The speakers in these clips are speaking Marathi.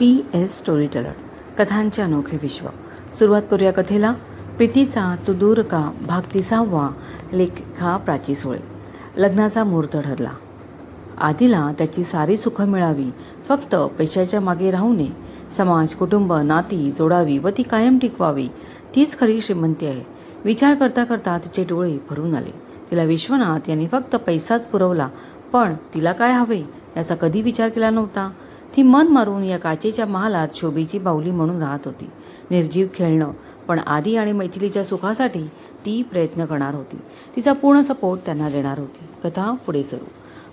PS स्टोरी टेलर कथांचे अनोखे विश्व. सुरुवात करूया कथेला. प्रीतीचा तू दूर का भाग 30. लेखा प्राची सोळे. लग्नाचा मुहूर्त ठरला. आधीला त्याची सारी सुखं मिळावी, फक्त पैशाच्या मागे राहू नये. समाज, कुटुंब, नाती जोडावी व ती कायम टिकवावी, तीच खरी श्रीमंती आहे. विचार करता करता तिचे डोळे भरून आले. तिला विश्वनाथ यांनी फक्त पैसाच पुरवला, पण तिला काय हवे याचा कधी विचार केला नव्हता. ती मन मारून या काचेच्या महालात शोभेची बाहुली म्हणून राहत होती. निर्जीव खेळणं, पण आदी आणि मैथिलीच्या सुखासाठी ती प्रयत्न करणार होती. तिचा पूर्ण सपोर्ट त्यांना देणार होती. कथा पुढे सुरू.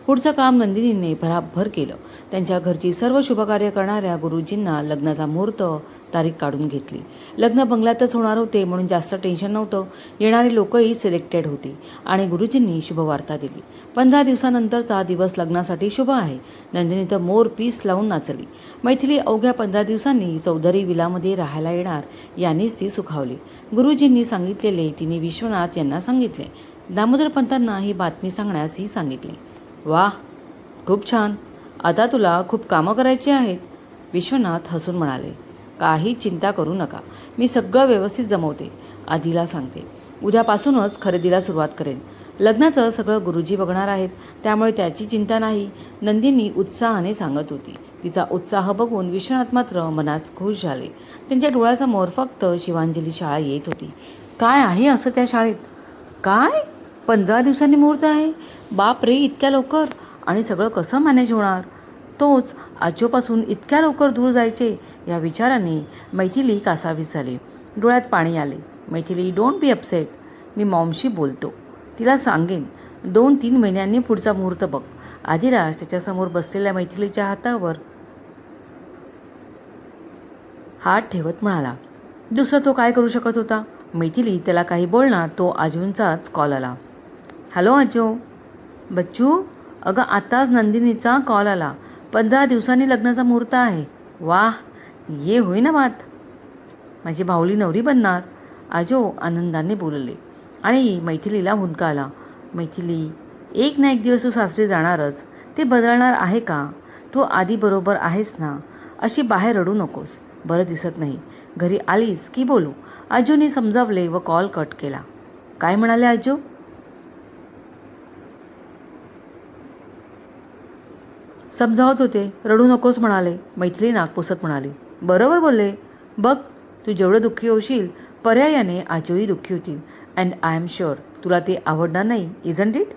पुढचं काम नंदिनीने भराभर केलं. त्यांच्या घरची सर्व शुभकार्य करणाऱ्या गुरुजींना लग्नाचा मुहूर्त तारीख काढून घेतली. लग्न बंगल्यातच होणार होते म्हणून जास्त टेन्शन नव्हतं. येणारी लोकही सिलेक्टेड होती आणि गुरुजींनी शुभवार्ता दिली. 15 दिवसानंतरचा दिवस लग्नासाठी शुभ आहे. नंदिनी तर मोर पीस लावून नाचली. मैथिली अवघ्या 15 दिवसांनी चौधरी विलामध्ये राहायला येणार यांनीच ती सुखावली. गुरुजींनी सांगितलेले तिने विश्वनाथ यांना सांगितले. दामोदर पंतांना ही बातमी सांगण्यासही सांगितले. वाह, खूप छान. आता तुला खूप कामं करायची आहेत, विश्वनाथ हसून म्हणाले. काही चिंता करू नका, मी सगळं व्यवस्थित जमवते. आधीला सांगते, उद्यापासूनच खरेदीला सुरुवात करेन. लग्नाचं सगळं गुरुजी बघणार आहेत, त्यामुळे त्याची चिंता नाही, नंदिनी उत्साहाने सांगत होती. तिचा उत्साह बघून विश्वनाथ मात्र मनात खुश झाले. त्यांच्या डोळ्यासमोर फक्त शिवांजली शाळा येत होती. काय आहे असं त्या शाळेत? काय 15 दिवसांनी मुहूर्त आहे? बाप रे, इतक्या लवकर? आणि सगळं कसं मॅनेज होणार? तोच आजोपासून इतक्या लवकर दूर जायचे या विचाराने मैथिली कासावीस झाली. डोळ्यात पाणी आले. Maithili, don't be upset. मी मॉमशी बोलतो, तिला सांगेन. 2-3 महिन्यांनी पुढचा मुहूर्त बघ. आदिराज त्याच्यासमोर बसलेल्या मैथिलीच्या हातावर हात ठेवत म्हणाला. दुसरं तो काय करू शकत होता? मैथिली त्याला काही बोलणार तो आजूंचाच कॉल आला. हॅलो आजो. बच्चू, अगं आताच नंदिनीचा कॉल आला. 15 दिवसांनी लग्नाचा मुहूर्त आहे. वाह, ये होई ना बात. माझी भावली नवरी बनणार, आजो आनंदाने बोलले. आणि मैथिलीला हुंदका आला. मैथिली, एक ना एक दिवस तू सासरी जाणारच. ते बदलणार आहे का? तू आधी बरोबर आहेस ना? अशी बाहेर रडू नकोस. बरं दिसत नाही. घरी आलीस की बोलू. आजोनी समजावले व कॉल कट केला. काय म्हणाले आजो? समजावत होते, रडू नकोस म्हणाले. मैथिली नाक पुसत म्हणाली. बरोबर बोलले. बघ, तू जेवढं दुःखी होशील, पर्यायाने आजोही दुःखी होतील. अँड आय एम शुअर तुला ते आवडणार नाही, इजंट इट?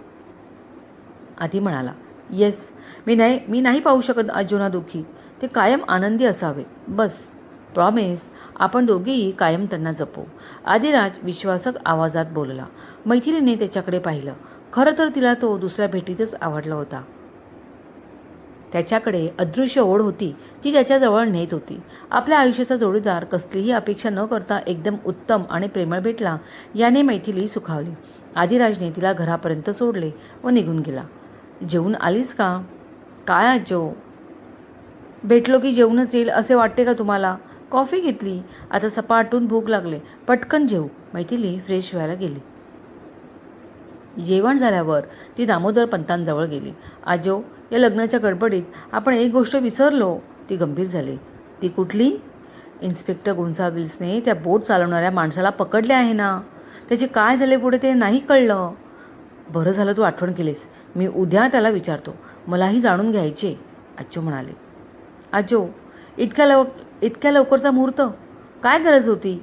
आधी म्हणाला. येस, मी नाही पाहू शकत आजोना दुःखी. ते कायम आनंदी असावे, बस. प्रॉमिस, आपण दोघेही कायम त्यांना जपू. आदिराज विश्वासक आवाजात बोलला. मैथिलीने त्याच्याकडे पाहिलं. खरं तर तिला तो दुसऱ्या भेटीतच आवडला होता. त्याच्याकडे अदृश्य ओढ होती, ती त्याच्याजवळ नेत होती. आपल्या आयुष्याचा जोडीदार कसलीही अपेक्षा न करता एकदम उत्तम आणि प्रेमळ भेटला याने मैथिली सुखावली. आदिराजने तिला घरापर्यंत सोडले व निघून गेला. जेवून आलीस का? काय आजो, भेटलो की जेवूनच येईल असे वाटते का तुम्हाला? कॉफी घेतली, आता सपाटून भूक लागले, पटकन जेवू. मैथिली फ्रेश व्हायला गेली. जेवण झाल्यावर ती दामोदर पंतांजवळ गेली. आजो, या लग्नाच्या गडबडीत आपण एक गोष्ट विसरलो. ती गंभीर झाली. ती कुठली? इन्स्पेक्टर गोन्साल्विसने त्या बोट चालवणाऱ्या माणसाला पकडले आहे ना? त्याचे काय झाले पुढे ते नाही कळलं. बरं झालं तू आठवण केलीस. मी उद्या त्याला विचारतो, मलाही जाणून घ्यायचे, आजो म्हणाले. आजो, इतक्या लवकरचा मुहूर्त? काय गरज होती?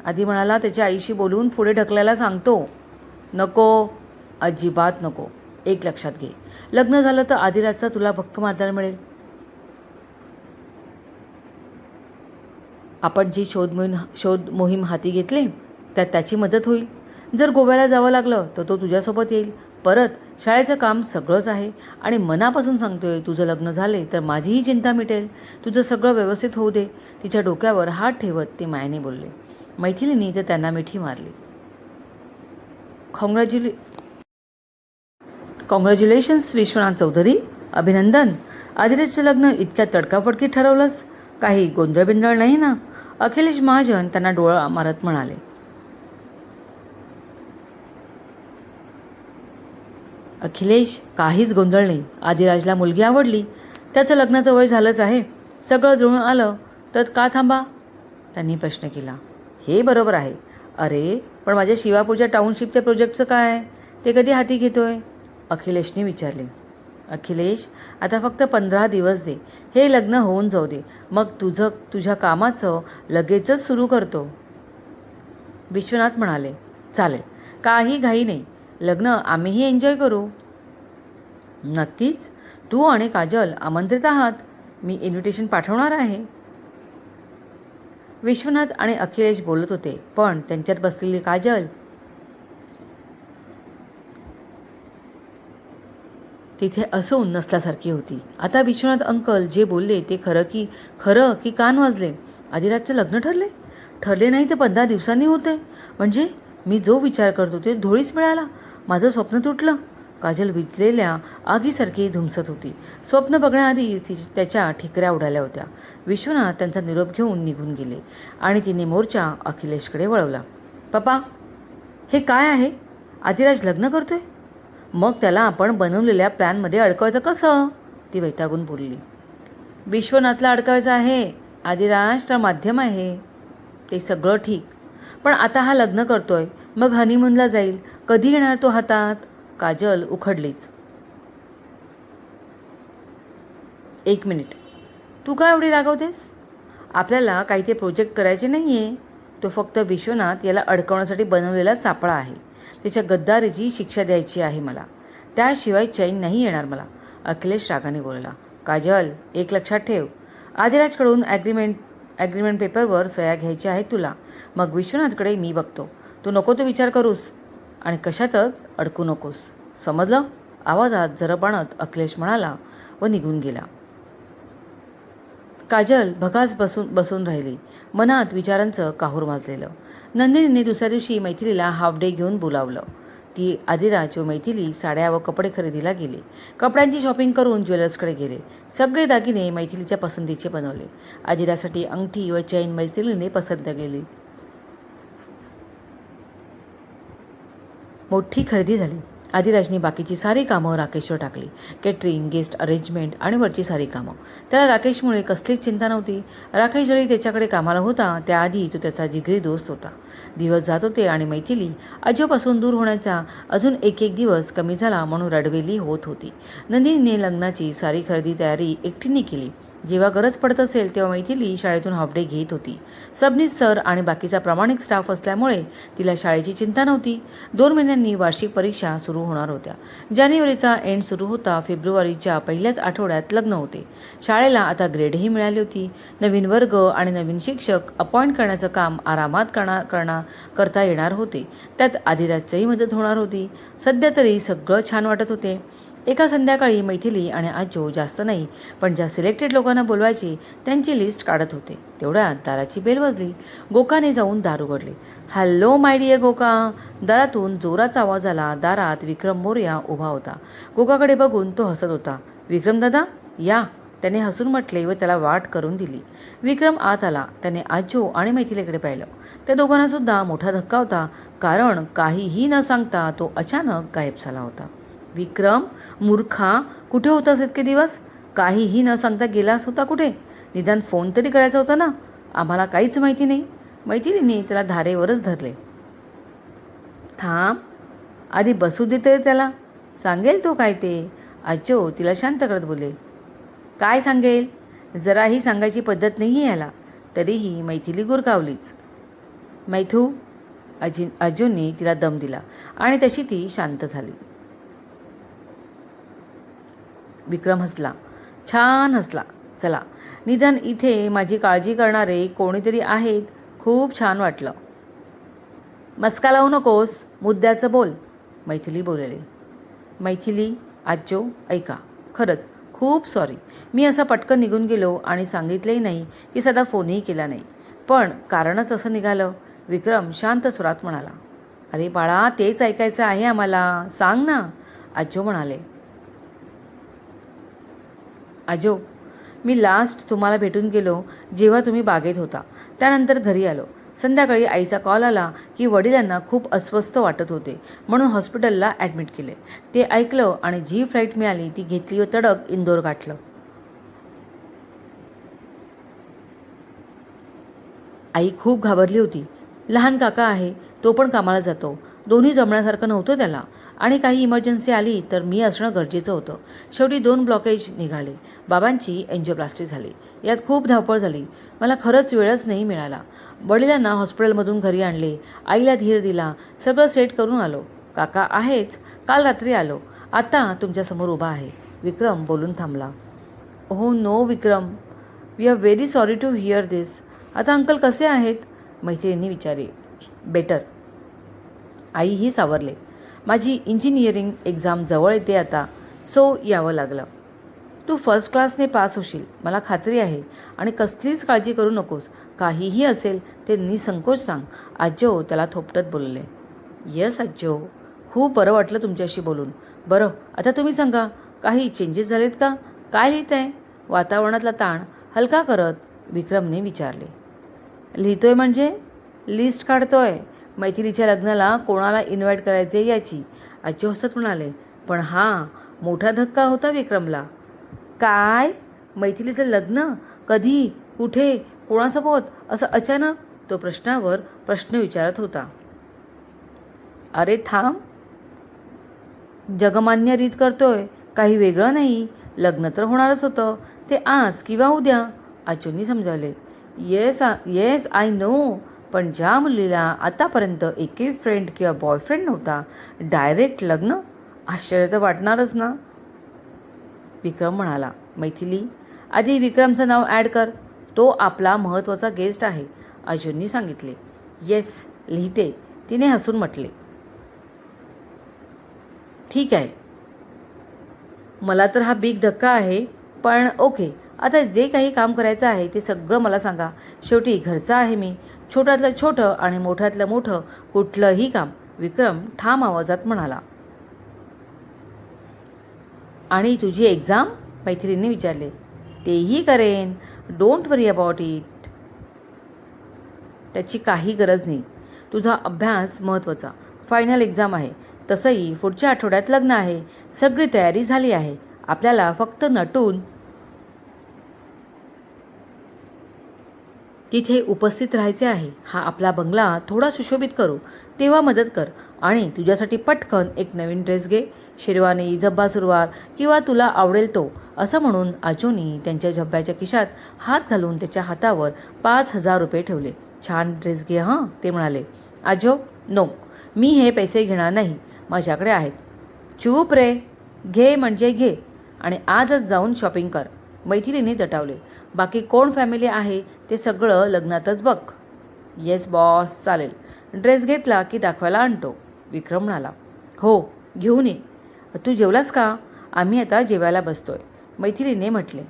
आधी म्हणाला त्याच्या आईशी बोलून पुढे ढकलायला सांगतो. नको, अजिबात नको. एक लक्षात घे, लग्न झालं तर आदिराजचा तुला भक्कम आधार मिळेल. आपण जी शोध मोहीम हाती घेतली त्यात त्याची मदत होईल. जर गोव्याला जावं लागलं तर तो तुझ्यासोबत येईल. परत शाळेचं काम सगळंच आहे. आणि मनापासून सांगतोय, तुझं लग्न झाले तर माझीही चिंता मिटेल. तुझं सगळं व्यवस्थित होऊ दे. तिच्या डोक्यावर हात ठेवत ते मायेने बोलले. मैथिलीने तर त्यांना मिठी मारली. कॉंग्रॅच्युलेशन्स विश्वनाथ चौधरी. अभिनंदन. आदिराजचं लग्न इतक्या तडकाफडकीत ठरवलंस? काही गोंधळ नाही ना? अखिलेश महाजन त्यांना डोळा मारत म्हणाले. अखिलेश, काहीच गोंधळ नाही. आदिराजला मुलगी आवडली. त्याचं लग्नाचं वय झालंच आहे. सगळं जुळून आलं तर का थांबा? त्यांनी प्रश्न केला. हे बरोबर आहे. अरे पण माझ्या शिवापूरच्या टाउनशिपच्या प्रोजेक्टचं काय? ते कधी हाती घेतोय? अखिलेशने विचारले. अखिलेश, आता फक्त 15 दिवस दे. हे लग्न होऊन जाऊ दे. मग तुझ्या कामाचं लगेचच सुरू करतो. विश्वनाथ म्हणाले. चालेल, काही घाई नाही. लग्न आम्हीही एन्जॉय करू. नक्कीच. तू आणि काजल आमंत्रित आहात. मी इन्व्हिटेशन पाठवणार आहे. विश्वनाथ आणि अखिलेश बोलत होते, पण त्यांच्यात बसलेली काजल तिथे असून नसल्यासारखी होती. आता विश्वनाथ अंकल जे बोलले ते खरं की कान वाजले? आदिराजचं लग्न ठरले नाही तर 15 दिवसांनी होते. म्हणजे मी जो विचार करतो ते धुळीच मिळाला. माझं स्वप्न तुटलं. काजल विजलेल्या आगीसारखी धुमसत होती. स्वप्न बघण्याआधी त्याच्या ठिकऱ्या उडाल्या होत्या. विश्वनाथ त्यांचा निरोप घेऊन निघून गेले आणि तिने मोर्चा अखिलेशकडे वळवला. पप्पा, हे काय आहे? आदिराज लग्न करतोय? मग त्याला आपण बनवलेल्या प्लॅनमध्ये अडकवायचं कसं? ती वैतागून बोलली. विश्वनाथला अडकवायचं आहे. आदिराज तर माध्यम आहे. ते सगळं ठीक, पण आता हा लग्न करतोय, मग हनीमूनला जाईल. कधी येणार तो हातात? काजल उखडलीच. 1 मिनिट, तू काय एवढी रागवतेस? आपल्याला काही ते प्रोजेक्ट करायचे नाही आहे. तो फक्त विश्वनाथ याला अडकवण्यासाठी बनवलेला सापळा आहे. त्याच्या गद्दारीची शिक्षा द्यायची आहे मला. त्याशिवाय चैन नाही येणार मला. अखिलेश रागाने बोलला. काजल, एक लक्षात ठेव. आदिराजकडून ॲग्रीमेंट पेपरवर सह्या घ्यायच्या आहेत तुला. मग विश्वनाथकडे मी बघतो. तू नको तो विचार करूस आणि कशातच अडकू नकोस. समजलं? आवाजात जरब अखिलेश म्हणाला व निघून गेला. काजल भकास बसून राहिली. मनात विचारांचं काहूर माजलेलं. नंदिनीने दुसऱ्या दिवशी मैथिलीला हाफ डे घेऊन बोलावलं. ती आदिराज व मैथिली साड्या व कपडे खरेदीला गेले. कपड्यांची शॉपिंग करून ज्वेलर्सकडे गेले. सगळे दागिने मैथिलीच्या पसंतीचे बनवले. आदिराजसाठी अंगठी व चैन मैथिलीने पसंत केली. मोठी खरेदी झाली. आदिराजने बाकीची सारी कामं राकेशवर टाकली. केटरिंग, गेस्ट अरेंजमेंट आणि वरची सारी कामं. त्याला राकेशमुळे कसलीच चिंता नव्हती. राकेश जरी त्याच्याकडे कामाला होता, त्याआधी तो त्याचा जिगरी दोस्त होता. दिवस जात होते आणि मैथिली आजोपासून दूर होण्याचा अजून एक दिवस कमी झाला म्हणून रडवेली होत होती. नंदिनीने लग्नाची सारी खरेदी तयारी एकटीने केली. जेव्हा गरज पडत असेल तेव्हा मैथिली शाळेतून हाफ डे घेत होती. सबनीस सर आणि बाकीचा प्रामाणिक स्टाफ असल्यामुळे तिला शाळेची चिंता नव्हती. 2 महिन्यांनी वार्षिक परीक्षा सुरू होणार होत्या. जानेवारीचा एंड सुरू होता. फेब्रुवारीच्या पहिल्याच आठवड्यात लग्न होते. शाळेला आता ग्रेडही मिळाली होती. नवीन वर्ग आणि नवीन शिक्षक अपॉइंट करण्याचं काम आरामात करता येणार होते. त्यात आदिराजचीही मदत होणार होती. सध्या तरी सगळं छान वाटत होते. एका संध्याकाळी मैथिली आणि आजो जास्त नाही पण ज्या सिलेक्टेड लोकांना बोलवायची त्यांची लिस्ट काढत होते. तेवढ्यात दाराची बेल वाजली. गोकाने जाऊन दार उघडले. Hello my dear Goka. दारातून जोराचा आवाज आला. दारात विक्रम मोरया उभा होता. गोकाकडे बघून तो हसत होता. विक्रम दादा या, त्याने हसून म्हटले व त्याला वाट करून दिली. विक्रम आत आला. त्याने आजो आणि मैथिलीकडे पाहिलं. त्या दोघांना सुद्धा मोठा धक्का होता, कारण काहीही न सांगता तो अचानक गायब झाला होता. विक्रम, मूर्खा, कुठे होतास इतके दिवस? काहीही न सांगता गेलास होता कुठे? निदान फोन तरी करायचा होता ना. आम्हाला काहीच माहिती नाही. मैथिलीने त्याला धारेवरच धरले. थांब, आधी बसू देते त्याला. सांगेल तो काय ते. आजो तिला शांत करत बोलले. काय सांगेल? जराही सांगायची पद्धत नाही याला. तरीही मैथिली गुरकावलीच. मैथू, आजोने तिला दम दिला आणि तशी ती शांत झाली. विक्रम हसला. छान हसला. चला, निदान इथे माझी काळजी करणारे कोणीतरी आहेत. खूप छान वाटलं. मस्का लावू नकोस, मुद्द्याचं बोल. मैथिली बोलले. मैथिली, आजो ऐका, खरंच खूप सॉरी. मी असं पटकन निघून गेलो आणि सांगितलंही नाही की साधा फोनही केला नाही. पण कारणच असं निघालं. विक्रम शांत स्वरात म्हणाला. अरे बाळा, तेच ऐकायचं आहे आम्हाला. सांग ना. आजो म्हणाले. आजो, मी लास्ट तुम्हाला भेटून गेलो जेव्हा तुम्ही बागेत होता. त्यानंतर घरी आलो. संध्याकाळी आईचा कॉल आला की वडिलांना खूप अस्वस्थ वाटत होते म्हणून हॉस्पिटलला ॲडमिट केले. ते ऐकलं आणि जी फ्लाईट मिळाली ती घेतली व तडक इंदोर गाठलं. आई खूप घाबरली होती. लहान काका आहे, तो पण कामाला जातो. दोन्ही जमण्यासारखं नव्हतं त्याला. आणि काही इमर्जन्सी आली तर मी असणं गरजेचं होतं. शेवटी 2 ब्लॉकेज निघाले. बाबांची एन्जिओप्लास्टी झाली. यात खूप धावपळ झाली. मला खरंच वेळच नाही मिळाला. वडिलांना हॉस्पिटलमधून घरी आणले. आईला धीर दिला. सगळं सेट करून आलो. काका आहेच. काल रात्री आलो. आता तुमच्यासमोर उभा आहे. विक्रम बोलून थांबला. हो no Vikram, we are very sorry to hear this. आता अंकल कसे आहेत? मैत्रिणींनी विचारले. बेटर. आईही सावरले. माझी इंजिनिअरिंग एक्झाम जवळ येते आता, सो यावं लागलं. तू फर्स्ट क्लासने पास होशील, मला खात्री आहे. आणि कसलीच काळजी करू नकोस. काहीही असेल ते निसंकोच सांग. आजो त्याला थोपटत बोलले. येस आजो, खूप बरं वाटलं तुमच्याशी बोलून. बरं, आता तुम्ही सांगा, काही चेंजेस झालेत का? काय लिहित आहे? वातावरणातला ताण हलका करत विक्रमने विचारले. लिहितोय म्हणजे? लिस्ट काढतोय. मैथिलीच्या लग्नाला कोणाला इन्व्हाइट करायचे याची. आजी हसत म्हणाले. पण हा मोठा धक्का होता विक्रमला. काय? मैथिलीचं लग्न? कधी? कुठे? कोणासोबत? असं अचानक? तो प्रश्नावर प्रश्न विचारत होता. अरे थांब, जगमान्य रीत करतोय, काही वेगळं नाही. लग्न तर होणारच होतं, ते आज किंवा उद्या. आजोंनी समजावले. येस आय नो, पण ज्या मुलीला आतापर्यंत एकही फ्रेंड किंवा बॉयफ्रेंड नव्हता, डायरेक्ट लग्न? आश्चर्य तर वाटणारच ना. विक्रम म्हणाला. मैथिली, आधी विक्रमचं नाव ॲड कर. तो आपला महत्त्वाचा गेस्ट आहे, आजोंनी सांगितले. येस लिहिते, तिने हसून म्हटले. ठीक आहे, मला तर हा बिग धक्का आहे, पण ओके. आता जे काही काम करायचं आहे ते सगळं मला सांगा. शेवटी घरचा आहे मी. छोट्यातलं छोटं आणि मोठ्यातलं मोठं कुठलंही काम. विक्रम ठाम आवाजात म्हणाला. आणि तुझी एक्झाम? मैत्रिणींनी विचारले. तेही करेन. Don't worry about it. त्याची काही गरज नाही. तुझा अभ्यास महत्त्वाचा. फायनल एक्झाम आहे. तसंही पुढच्या आठवड्यात लग्न आहे. सगळी तयारी झाली आहे. आपल्याला फक्त नटून तिथे उपस्थित राहायचे आहे. हा आपला बंगला थोडा सुशोभित करू, तेव्हा मदत कर. आणि तुझ्यासाठी पटकन एक नवीन ड्रेस घे. शेरवानी, झब्बा सुरवार किंवा तुला आवडेल तो, असं म्हणून आजोनी त्यांच्या झब्ब्याच्या खिशात हात घालून त्याच्या हातावर 5,000 रुपये ठेवले. छान ड्रेस घे हां, ते म्हणाले. आजो, नो, मी हे पैसे घेणार नाही. माझ्याकडे आहेत. चूप रे, घे म्हणजे घे आणि आजच जाऊन शॉपिंग कर. मैथिलीने दटावले. बाकी कोण फॅमिली आहे ते सगळं लग्नातच बघ. येस बॉस, चालेल. ड्रेस घेतला की दाखवायला आणतो, विक्रम म्हणाला. हो, घेऊन ये. तू जेवलास का? आम्ही आता जेवायला बसतोय, मैथिलीने म्हटले.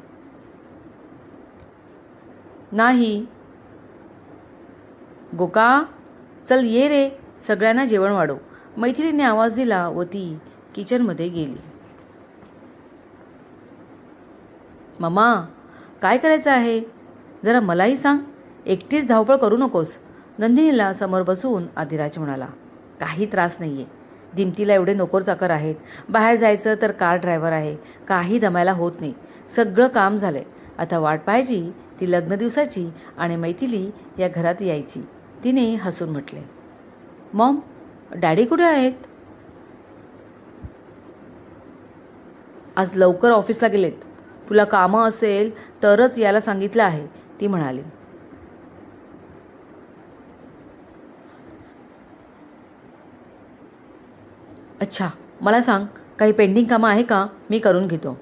नाही. गोका, चल ये रे, सगळ्यांना जेवण वाढव. मैथिलीने आवाज दिला व ती किचनमध्ये गेली. मम्मा, काय करायचं आहे? जरा मलाही सांग. एकटीच धावपळ करू नकोस, नंदिनीला समोर बसवून आदिराज म्हणाला. काही त्रास नाही आहे. दिमतीला एवढे नोकर चाकर आहेत. बाहेर जायचं तर कार ड्रायव्हर आहे. काही दमायला होत नाही. सगळं काम झालंय. आता वाट पाहायची ती लग्न दिवसाची आणि मैथिली या घरात यायची, तिने हसून म्हटले. मॉम, डॅडी कुठे आहेत? आज लवकर ऑफिसला गेलेत. तुला कामं असेल तरच याला सांगितलं आहे, ती म्हणाली. अच्छा, मला सांग, काही पेंडिंग कामं आहे का? मी करून घेतो.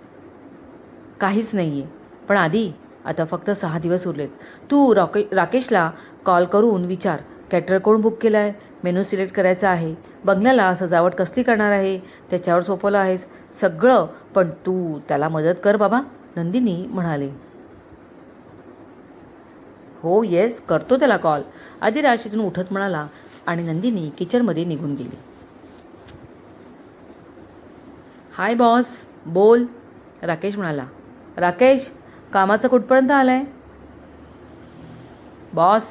काहीच नाही आहे. पण आधी आता फक्त 6 दिवस उरलेत. तू राकेशला कॉल करून विचार, कॅटर कोण बुक केला आहे, मेनू सिलेक्ट करायचा आहे, बंगल्याला सजावट कसली करणार आहे, त्याच्यावर सोपवलं आहेस सगळं. पण तू त्याला मदत कर बाबा, नंदिनी म्हणाली. हो येस, करतो त्याला कॉल, आदिराज तिथून उठत म्हणाला आणि नंदिनी किचनमध्ये निघून गेली. हाय बॉस, बोल, राकेश म्हणाला. राकेश, कामाचं कुठपर्यंत आलं आहे? बॉस,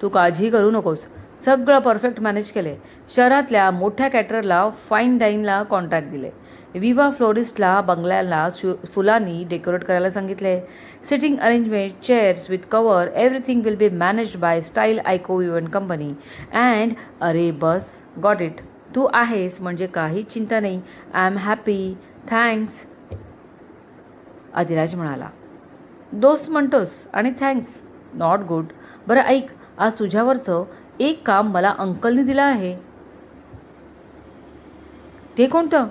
तू काळजी करू नकोस, सगळं परफेक्ट मॅनेज केले. शहरातल्या मोठ्या कॅटररला फाईन डाईनला कॉन्ट्रॅक्ट दिले. विवा फ्लोरिस्टला बंगल्याला फुलांनी डेकोरेट करायला सांगितले. Seating arrangement, chairs with cover, everything will be managed by style Aiko event company. And अरे बस, गॉट इट. तू आहेस म्हणजे काही चिंता नाही. I am happy, thanks. Adiraj म्हणाला. दोस्त म्हणतोस आणि थँक्स, नॉट गुड. बरं ऐक, आज तुझ्यावरचं एक काम मला अंकलने दिलं आहे. ते कोणतं?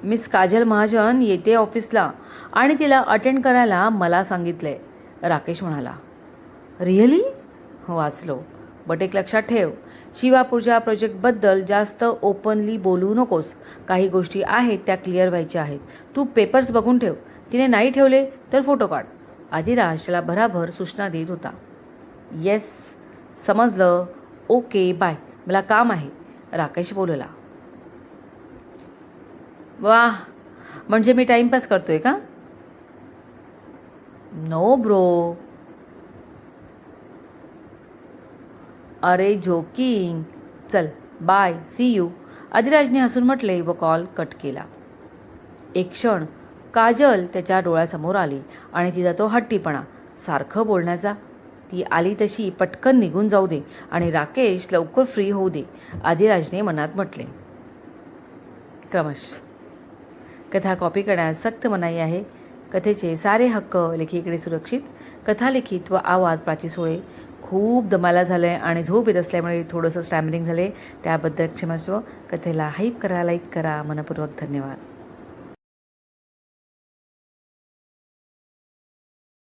मिस काजल महाजन येते ऑफिसला आणि तिला अटेंड करायला मला सांगितलंय, राकेश म्हणाला. रिअली? वाचलो. बट एक लक्षात ठेव, शिवापूरच्या प्रोजेक्टबद्दल जास्त ओपनली बोलू नकोस. काही गोष्टी आहेत त्या क्लिअर व्हायच्या आहेत. तू पेपर्स बघून ठेव. तिने नाही ठेवले तर फोटो काढ. आदिराज त्याला भराभर सूचना देत होता. येस, समजलं. Okay, bye. मला काम आहे, राकेश बोलला. वाह, म्हणजे मी टाइमपास करतोय का? No bro. अरे जोकिंग. चल बाय, सी यू. आदिराजने हसून म्हटले व कॉल कट केला. एक क्षण काजल त्याच्या डोळ्यासमोर आली आणि तिचा तो हट्टीपणा, सारखं बोलण्याचा. ती आली तशी पटकन निघून जाऊ दे आणि राकेश लवकर फ्री होऊ दे, आदिराजने मनात म्हटले. क्रमश. कथा कॉपी करण्यास सक्त मनाई आहे. कथेचे सारे हक्क लेखीकडे सुरक्षित. कथा लिखित व आवाज प्राची सोळे. खूप दमायला झालं आहे आणि झोप येत असल्यामुळे थोडंसं स्टॅमरिंग झाले, त्याबद्दल क्षमस्व. कथेला हाईप करा, लाईक करा. मनपूर्वक धन्यवाद.